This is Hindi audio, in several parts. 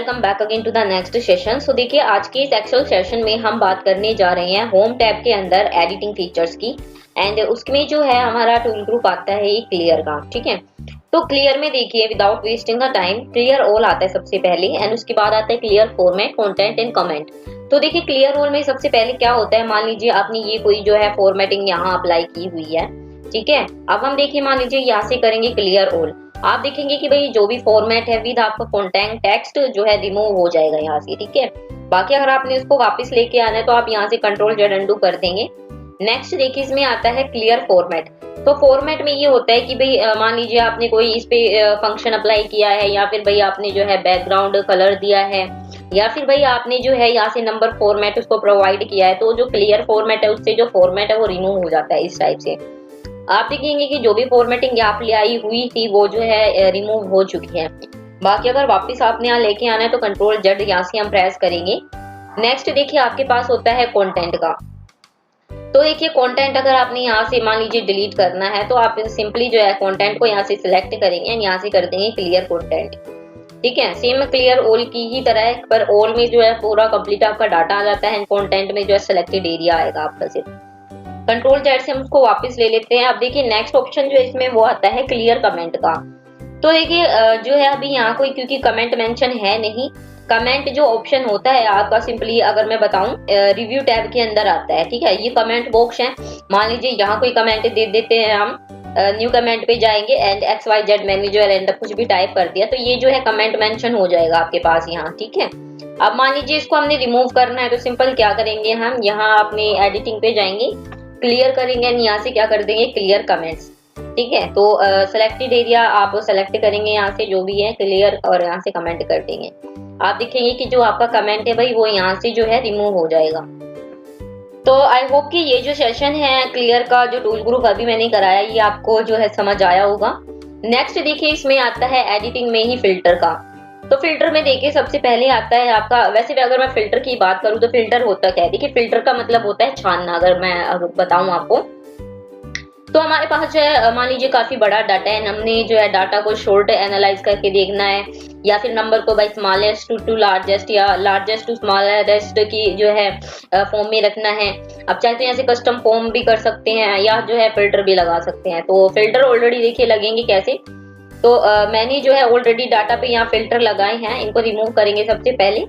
Welcome back again to the next session. So देखिए आज के इस एक्सेल सेशन में हम बात करने जा रहे हैं होम टैब के अंदर एडिटिंग फीचर्स की। एंड उसमें जो है हमारा टूल ग्रुप आता है ये क्लियर का, ठीक है। तो क्लियर में देखिए without wasting the time clear all आता है सबसे पहले, एंड उसके बाद आता है clear format, content and comment. तो देखिए क्लियर ऑल में सबसे पहले क्या होता है, मान लीजिए आपने ये कोई जो है फॉर्मेटिंग यहाँ अप्लाई की हुई है, ठीक है। अब हम देखिए मान लीजिए यहाँ से करेंगे क्लियर ऑल, आप देखेंगे कि भाई जो भी फॉर्मेट है विद आपका कंटेंट टेक्स्ट जो है रिमूव हो जाएगा यहाँ से, ठीक है। बाकी अगर आपने उसको वापस लेके आना है तो आप यहाँ से कंट्रोल जेड अनडू कर देंगे। नेक्स्ट देखिए इसमें आता है क्लियर फॉर्मेट। तो फॉर्मेट में ये होता है कि भाई मान लीजिए आपने कोई इस पे फंक्शन अप्लाई किया है, या फिर भाई आपने जो है बैकग्राउंड कलर दिया है, या फिर भाई आपने जो है यहाँ से नंबर फॉर्मेट उसको प्रोवाइड किया है, तो जो क्लियर फॉर्मेट है उससे जो फॉर्मेट है वो रिमूव हो जाता है इस टाइप से। आप देखेंगे कि जो भी फॉर्मेटिंग आप ले आई हुई थी वो जो है रिमूव हो चुकी है। बाकी अगर वापस आपने यहाँ लेके आना है तो कंट्रोल जेड यहाँ से हम प्रेस करेंगे। नेक्स्ट देखिए आपके पास होता है कंटेंट का। तो देखिए कंटेंट अगर आपने यहाँ से मान लीजिए डिलीट करना है तो आप सिंपली जो है कंटेंट को यहाँ से सिलेक्ट करेंगे एंड यहाँ से कर देंगे क्लियर कंटेंट, ठीक है। सेम क्लियर ऑल की ही तरह है, पर ऑल में जो है पूरा कंप्लीट आपका डाटा आ जाता है, कंटेंट में जो है सिलेक्टेड एरिया आएगा आपका सिर्फ। कंट्रोल जेड से हम उसको वापस ले लेते हैं। अब देखिए नेक्स्ट ऑप्शन जो है इसमें वो आता है क्लियर कमेंट का। तो देखिए जो है अभी यहाँ कोई क्योंकि कमेंट मेंशन है नहीं, कमेंट जो ऑप्शन होता है आपका सिंपली अगर मैं बताऊं रिव्यू टैब के अंदर आता है, ठीक है। ये कमेंट बॉक्स है, मान लीजिए यहाँ कोई कमेंट दे देते हैं हम, न्यू कमेंट पे जाएंगे एंड XYZ मैनेजर एंड कुछ भी टाइप कर दिया तो ये जो है कमेंट मेंशन हो जाएगा आपके पास यहाँ, ठीक है। अब मान लीजिए इसको हमने रिमूव करना है तो सिंपल क्या करेंगे, हम यहाँ अपने एडिटिंग पे जाएंगे, क्लियर करेंगे एंड यहाँ से क्या कर देंगे क्लियर कमेंट्स, ठीक है। तो सिलेक्टेड एरिया आप सेलेक्ट करेंगे यहाँ से जो भी है क्लियर, और यहाँ से कमेंट कर देंगे। आप देखेंगे कि जो आपका कमेंट है भाई वो यहाँ से जो है रिमूव हो जाएगा। तो आई होप कि ये जो सेशन है क्लियर का जो टूल ग्रुप अभी मैंने कराया ये आपको जो है समझ आया होगा। नेक्स्ट देखिए इसमें आता है एडिटिंग में ही फिल्टर का। तो फिल्टर में देखिए सबसे पहले आता है आपका, वैसे भी अगर मैं फिल्टर की बात करूं तो फिल्टर होता क्या है, देखिए फिल्टर का मतलब होता है छानना। अगर मैं बताऊं आपको तो हमारे पास जो है मान लीजिए काफी बड़ा डाटा है, हमने जो है डाटा को शॉर्ट एनालाइज करके देखना है, या फिर नंबर को भाई स्मॉलेस्ट टू लार्जेस्ट या लार्जेस्ट टू स्मॉलेस्ट की जो है फॉर्म में रखना है। अब चाहे तो यहाँ से कस्टम फॉर्म भी कर सकते हैं या जो है फिल्टर भी लगा सकते हैं। तो फिल्टर ऑलरेडी देखिए लगेंगे कैसे, तो मैंने जो है ऑलरेडी डाटा पे यहाँ फिल्टर लगाए हैं, इनको रिमूव करेंगे सबसे पहले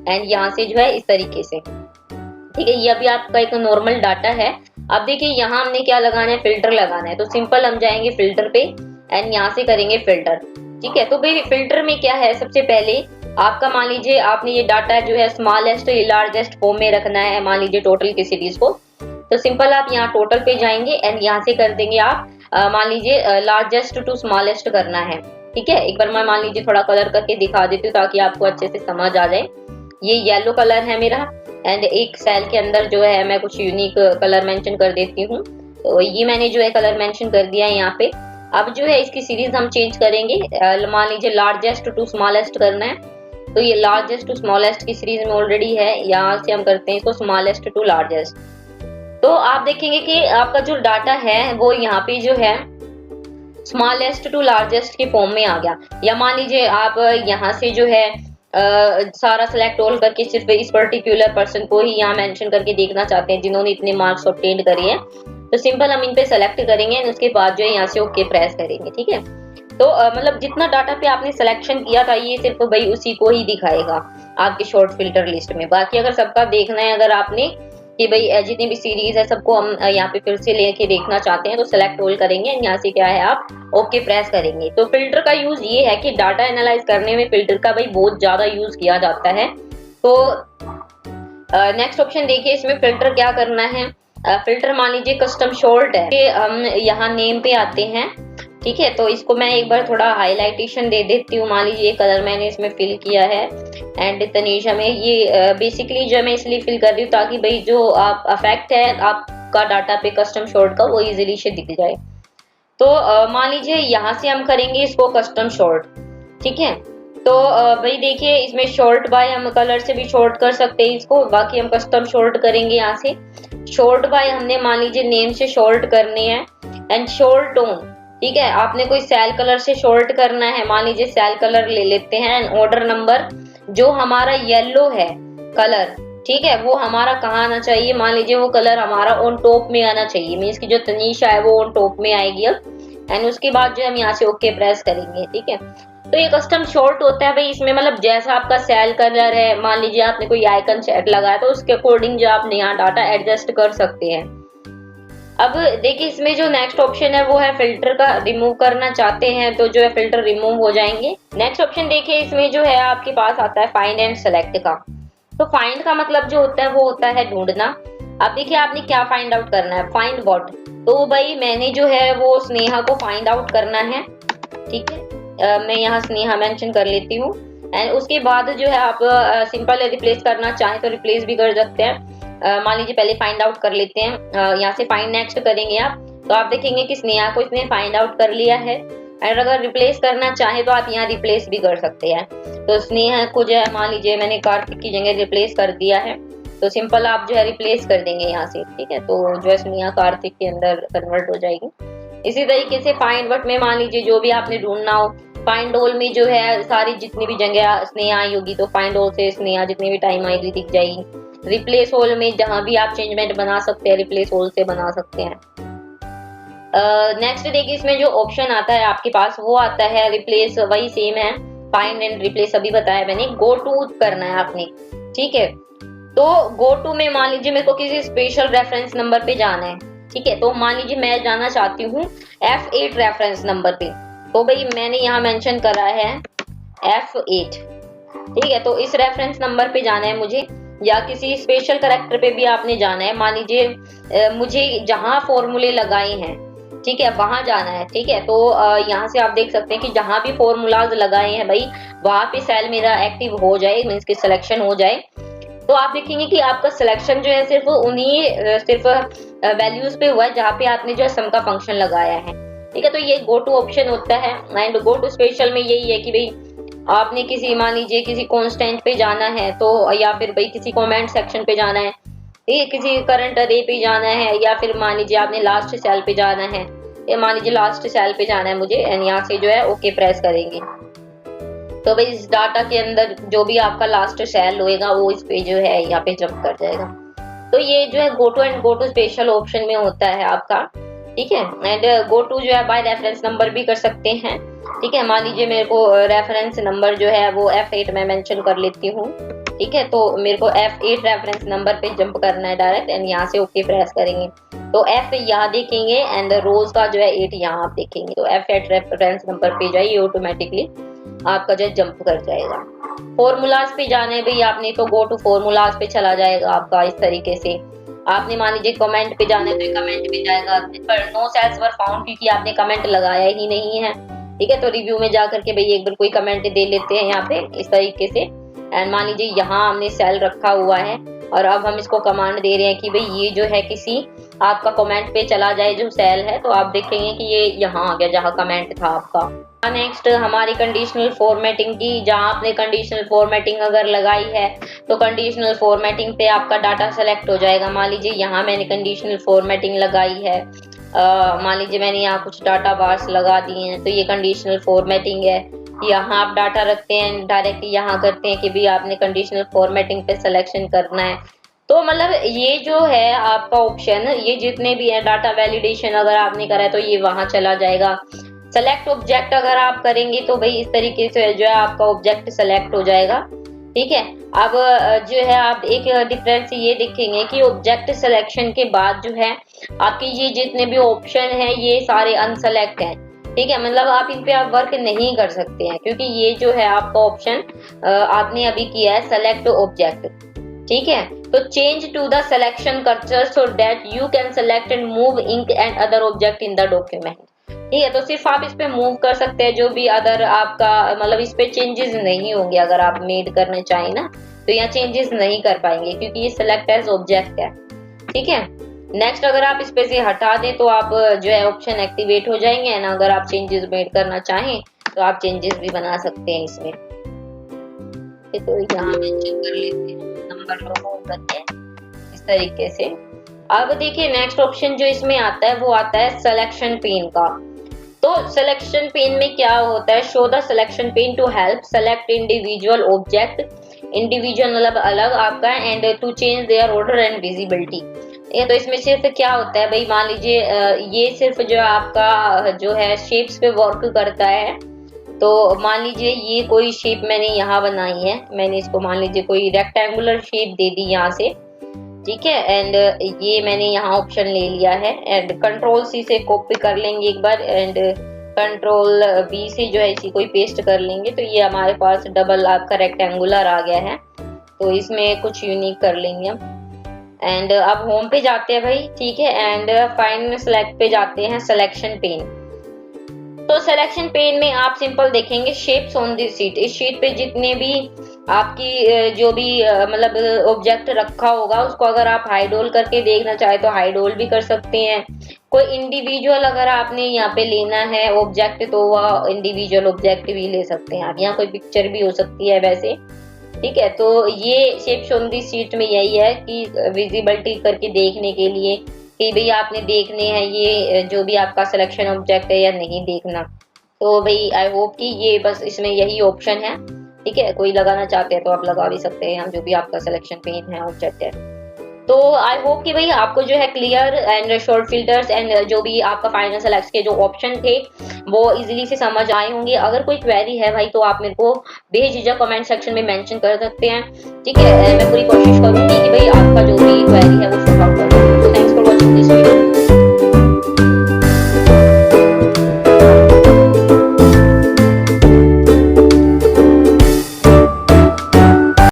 एंड यहाँ से जो है इस तरीके से, ठीक है। ये अभी आपका एक नॉर्मल डाटा है। अब देखिए यहाँ हमने क्या लगाना है, फिल्टर लगाना है। तो सिंपल हम जाएंगे फिल्टर पे एंड यहाँ से करेंगे फिल्टर, ठीक है। तो भाई फिल्टर में क्या है, सबसे पहले आपका मान लीजिए आपने ये डाटा जो है स्मॉलेस्ट लार्जेस्ट फॉर्म में रखना है, मान लीजिए टोटल की सीरीज को। तो सिंपल आप यहाँ टोटल पे जाएंगे एंड यहाँ से कर देंगे आप मान लीजिए लार्जेस्ट टू स्मॉलेस्ट करना है, ठीक है। एक बार मैं मान लीजिए थोड़ा कलर करके दिखा देती हूँ ताकि आपको अच्छे से समझ आ जाए। ये येलो कलर है मेरा एंड एक सेल के अंदर जो है मैं कुछ यूनिक कलर मेंशन कर देती हूँ। तो ये मैंने जो है कलर मेंशन कर दिया है यहाँ पे। अब जो है इसकी सीरीज हम चेंज करेंगे, मान लीजिए लार्जेस्ट टू स्मॉलेस्ट करना है। तो ये लार्जेस्ट टू स्मॉलेस्ट की सीरीज में ऑलरेडी है, यहाँ से हम करते हैं इसको स्मॉलेस्ट टू लार्जेस्ट। तो आप देखेंगे कि आपका जो डाटा है वो यहाँ पे जो है स्मॉलेस्ट टू लार्जेस्ट के फॉर्म में आ गया। या मान लीजिए आप यहाँ से जो है सारा सिलेक्ट ऑल करके सिर्फ इस पर्टिकुलर पर्सन को ही यहाँ मेंशन करके देखना चाहते हैं जिन्होंने इतने मार्क्स ऑब्टेन करे हैं, तो सिंपल हम इन पे सेलेक्ट करेंगे और उसके बाद जो है यहाँ से ओके प्रेस करेंगे, ठीक है। तो मतलब जितना डाटा पे आपने सिलेक्शन किया था ये सिर्फ भाई उसी को ही दिखाएगा आपके शॉर्ट फिल्टर लिस्ट में। बाकी अगर सबका देखना है, अगर आपने कि भाई जितनी भी सीरीज है सबको हम यहाँ पे फिर से लेके देखना चाहते हैं तो सेलेक्ट ऑल करेंगे, यहाँ से क्या है आप ओके प्रेस करेंगे। तो फिल्टर का यूज ये है कि डाटा एनालाइज करने में फिल्टर का भाई बहुत ज्यादा यूज किया जाता है। तो नेक्स्ट ऑप्शन देखिए इसमें फिल्टर क्या करना है, फिल्टर मान लीजिए कस्टम शॉर्ट है, हम यहाँ नेम पे आते हैं, ठीक है। तो इसको मैं एक बार थोड़ा हाईलाइटेशन दे देती हूँ। मान लीजिए ये कलर मैंने इसमें फिल किया है एंड तनीषा में ये बेसिकली जो मैं इसलिए फिल कर रही हूँ ताकि भाई जो आप अफेक्ट है आपका डाटा पे कस्टम शॉर्ट का वो इजीली से दिख जाए। तो मान लीजिए यहाँ से हम करेंगे इसको कस्टम शॉर्ट, ठीक है। तो भाई देखिए इसमें शॉर्ट बाय हम कलर से भी शॉर्ट कर सकते हैं इसको, बाकी हम कस्टम शॉर्ट करेंगे। यहाँ से शॉर्ट बाय हमने मान लीजिए नेम से शॉर्ट करने हैं एंड शॉर्ट टोन, ठीक है। आपने कोई सेल कलर से शॉर्ट करना है, मान लीजिए सेल कलर ले लेते हैं, ऑर्डर नंबर जो हमारा येलो है कलर, ठीक है, वो हमारा कहाँ आना चाहिए, मान लीजिए वो कलर हमारा ऑन टॉप में आना चाहिए, मीन्स की जो तनीशा है वो ऑन टॉप में आएगी अब। एंड उसके बाद जो हम यहाँ से ओके प्रेस करेंगे, ठीक है। तो ये कस्टम शॉर्ट होता है भाई, इसमें मतलब जैसा आपका सेल कलर है, मान लीजिए आपने कोई आइकन सेट लगाया तो उसके अकॉर्डिंग जो आप यहाँ डाटा एडजस्ट कर सकते हैं। अब देखिए इसमें जो नेक्स्ट ऑप्शन है वो है फिल्टर का, रिमूव करना चाहते हैं तो जो है फिल्टर रिमूव हो जाएंगे। नेक्स्ट ऑप्शन देखिए इसमें जो है आपके पास आता है फाइंड एंड सेलेक्ट का। तो फाइंड का मतलब जो होता है वो होता है ढूंढना। अब देखिए आपने क्या फाइंड आउट करना है, फाइंड व्हाट, तो भाई मैंने जो है वो स्नेहा को फाइंड आउट करना है, ठीक है। मैं यहाँ स्नेहा मेंशन कर लेती हूँ। एंड उसके बाद जो है आप सिंपल रिप्लेस करना चाहें तो रिप्लेस भी कर सकते हैं। मान लीजिए पहले फाइंड आउट कर लेते हैं, यहाँ से फाइंड नेक्स्ट करेंगे आप, तो आप देखेंगे कि स्नेहा को इसने फाइंड आउट कर लिया है। और अगर रिप्लेस करना चाहे तो आप यहाँ रिप्लेस भी कर सकते हैं। तो स्नेहा को जो है मान लीजिए मैंने कार्तिक की जगह रिप्लेस कर दिया है, तो सिंपल आप जो है रिप्लेस कर देंगे यहाँ से, ठीक है। तो जो है स्नेहा कार्तिक के अंदर कन्वर्ट हो जाएगी। इसी तरीके से फाइंड व्हाट में मान लीजिए जो भी आपने ढूंढना हो, फाइंड ऑल में जो है सारी जितनी भी जगह स्नेहा आई होगी तो फाइंड ऑल से स्नेहा जितनी भी टाइम आएगी दिख जाएगी। रिप्लेस ऑल में जहां भी आप चेंजमेंट बना सकते हैं रिप्लेस ऑल से बना सकते हैं। नेक्स्ट देखिए इसमें जो ऑप्शन आता है आपके पास वो आता है रिप्लेस, वही सेम है, फाइंड एंड रिप्लेस अभी बताया मैंने। गो टू करना है आपने, ठीक है। तो गो टू में मान लीजिए मेरे को किसी स्पेशल रेफरेंस नंबर पे जाना है, ठीक है। तो मान लीजिए मैं जाना चाहती हूँ F8 रेफरेंस नंबर पे, तो भाई मैंने यहाँ मेंशन करा है F8, ठीक है। तो इस रेफरेंस नंबर पे जाना है मुझे, या किसी स्पेशल कैरेक्टर पे भी आपने जाना है। मान लीजिए मुझे जहां फॉर्मूले लगाए हैं, ठीक है, वहां जाना है, ठीक है। तो यहाँ से आप देख सकते हैं कि जहां भी फॉर्मूलाज लगाए हैं भाई वहां पे सेल मेरा एक्टिव हो जाए, मीन्स की सिलेक्शन हो जाए। तो आप देखेंगे कि आपका सिलेक्शन जो है सिर्फ उन्हीं सिर्फ वैल्यूज पे हुआ है जहाँ पे आपने जो है सम का फंक्शन लगाया है, ठीक है। तो ये गो टू ऑप्शन होता है। एंड गो टू स्पेशल में यही है कि भाई आपने किसी मान लीजिए किसी कांस्टेंट पे जाना है, तो या फिर भाई किसी कमेंट सेक्शन पे जाना है, ठीक है, किसी करंट अरे पे जाना है, या फिर मान लीजिए आपने लास्ट सेल पे जाना है, या मान लीजिए लास्ट सेल पे जाना है मुझे, एंड यहाँ से जो है ओके प्रेस करेंगे। तो भाई इस डाटा के अंदर जो भी आपका लास्ट सेल होएगा वो इस पे जो है यहाँ पे जंप कर जाएगा। तो ये जो है go to and go to special option में होता है आपका, ठीक है। एंड गो टू जो है बाय रेफरेंस नंबर भी कर सकते हैं, ठीक है। मान लीजिए मेरे को रेफरेंस नंबर जो है वो F8 में मेंशन कर लेती हूँ, ठीक है। तो मेरे को F8 रेफरेंस नंबर पे जंप करना है डायरेक्ट, एंड यहाँ से ओके प्रेस करेंगे तो F यहाँ देखेंगे एंड रोज का जो है 8 यहाँ आप देखेंगे। तो F8 रेफरेंस नंबर पे जाइए, ऑटोमेटिकली आपका जो है जंप कर जाएगा। फॉर्मूलाज पे जाने भाई आपने तो गो टू फॉर्मूलाज पे चला जाएगा आपका। इस तरीके से आपने मान लीजिए कमेंट पे जाना है तो कमेंट पे जाएगा, पर नो सेल्स वर फाउंड क्योंकि आपने कमेंट लगाया ही नहीं है, ठीक है। तो रिव्यू में जा करके भाई एक बार कोई कमेंट दे लेते हैं यहाँ पे इस तरीके से। एंड मान लीजिए यहाँ हमने सेल रखा हुआ है और अब हम इसको कमांड दे रहे हैं कि भाई ये जो है किसी आपका कमेंट पे चला जाए जो सेल है, तो आप देखेंगे कि ये यहाँ आ गया जहाँ कमेंट था आपका। नेक्स्ट हमारी कंडीशनल फॉर्मेटिंग की, जहाँ आपने कंडीशनल फॉर्मेटिंग अगर लगाई है तो कंडीशनल फॉर्मेटिंग पे आपका डाटा सेलेक्ट हो जाएगा। मान लीजिए यहाँ मैंने कंडीशनल फॉर्मेटिंग लगाई है, मान लीजिए मैंने यहाँ कुछ डाटा बार्स लगा दिए हैं, तो ये कंडीशनल फॉर्मेटिंग है। यहाँ आप डाटा रखते हैं डायरेक्ट यहाँ करते हैं कि भी आपने कंडीशनल फॉर्मेटिंग पे सिलेक्शन करना है। तो मतलब ये जो है आपका ऑप्शन, ये जितने भी है डाटा वैलिडेशन अगर आपने करा है तो ये वहां चला जाएगा। सेलेक्ट ऑब्जेक्ट अगर आप करेंगे तो भाई इस तरीके से जो है आपका ऑब्जेक्ट सेलेक्ट हो जाएगा, ठीक है। अब जो है आप एक डिफरेंस ये देखेंगे कि ऑब्जेक्ट सिलेक्शन के बाद जो है आपके ये जितने भी ऑप्शन है ये सारे अनसेलेक्ट हैं, ठीक है। मतलब आप इन पे आप वर्क नहीं कर सकते हैं क्योंकि ये जो है आपका ऑप्शन आपने अभी किया है सेलेक्ट ऑब्जेक्ट, ठीक है। तो change to the selection cursor so that you can select and move ink and other object in the document, ठीक है। तो सिर्फ आप इस पे मूव कर सकते हैं, जो भी अदर आपका मतलब इस पे चेंजेस नहीं होंगे। अगर आप मेड करना चाहें ना तो यहाँ चेंजेस नहीं कर पाएंगे क्योंकि ये सिलेक्ट एज ऑब्जेक्ट है, ठीक है। नेक्स्ट अगर आप इस पे से हटा दें तो आप जो है ऑप्शन एक्टिवेट हो जाएंगे ना। अगर आप चेंजेस मेड करना चाहें तो आप चेंजेस भी बना सकते हैं इसमें। तो यहाँ मेंशन कर लेते हैं नंबर रिमूव करके इस तरीके से। अब देखिए नेक्स्ट ऑप्शन जो इसमें आता है वो आता है सिलेक्शन पेन का। तो सिलेक्शन पेन में क्या होता है, show the selection pane to help select individual object, individual मतलब अलग आपका, and to change their order and visibility. ये तो इसमें सिर्फ क्या होता है भाई, मान लीजिए ये सिर्फ जो आपका जो है शेप्स पे वर्क करता है। तो मान लीजिए ये कोई शेप मैंने यहाँ बनाई है, मैंने इसको मान लीजिए कोई रेक्टेंगुलर शेप दे दी यहाँ से, ठीक है, एंड ये मैंने यहाँ ऑप्शन ले लिया है, एंड कंट्रोल सी से कॉपी कर लेंगे एक बार, एंड कंट्रोल बी से जो है इसी को पेस्ट कर लेंगे। तो ये हमारे पास डबल आपका रेक्टेंगुलर आ गया है। तो इसमें कुछ यूनिक कर लेंगे हम, एंड अब होम पे जाते हैं भाई, ठीक है, एंड फाइंड सेलेक्ट पे जाते हैं सिलेक्शन पेन। तो सिलेक्शन पेन में आप सिंपल देखेंगे शेप्स ऑन दिस शीट, इस शीट पे जितने भी आपकी जो भी मतलब ऑब्जेक्ट रखा होगा उसको अगर आप हाइडोल करके देखना चाहे तो हाइडोल भी कर सकते हैं। कोई इंडिविजुअल अगर आपने यहाँ पे लेना है ऑब्जेक्ट तो वह इंडिविजुअल ऑब्जेक्ट भी ले सकते हैं आप, यहाँ कोई पिक्चर भी हो सकती है वैसे, ठीक है। तो ये शेप्स ऑन दिस शीट में यही है कि विजिबिलिटी करके देखने के लिए कि भाई आपने देखने हैं ये जो भी आपका सिलेक्शन ऑब्जेक्ट है या नहीं देखना। तो भाई आई होप कि ये बस इसमें यही ऑप्शन है, ठीक है। कोई लगाना चाहते हैं तो आप लगा भी सकते हैं जो भी आपका सिलेक्शन पेन है ऑब्जेक्ट है। तो आई होप कि भाई आपको जो है clear and short filters and जो भी आपका फाइनल सेलेक्ट के जो ऑप्शन थे वो इजीली से समझ आए होंगे। अगर कोई क्वेरी है भाई तो आप मेरे को बेझिझक कमेंट सेक्शन में मेंशन कर सकते हैं, ठीक है। मैं पूरी कोशिश करूंगी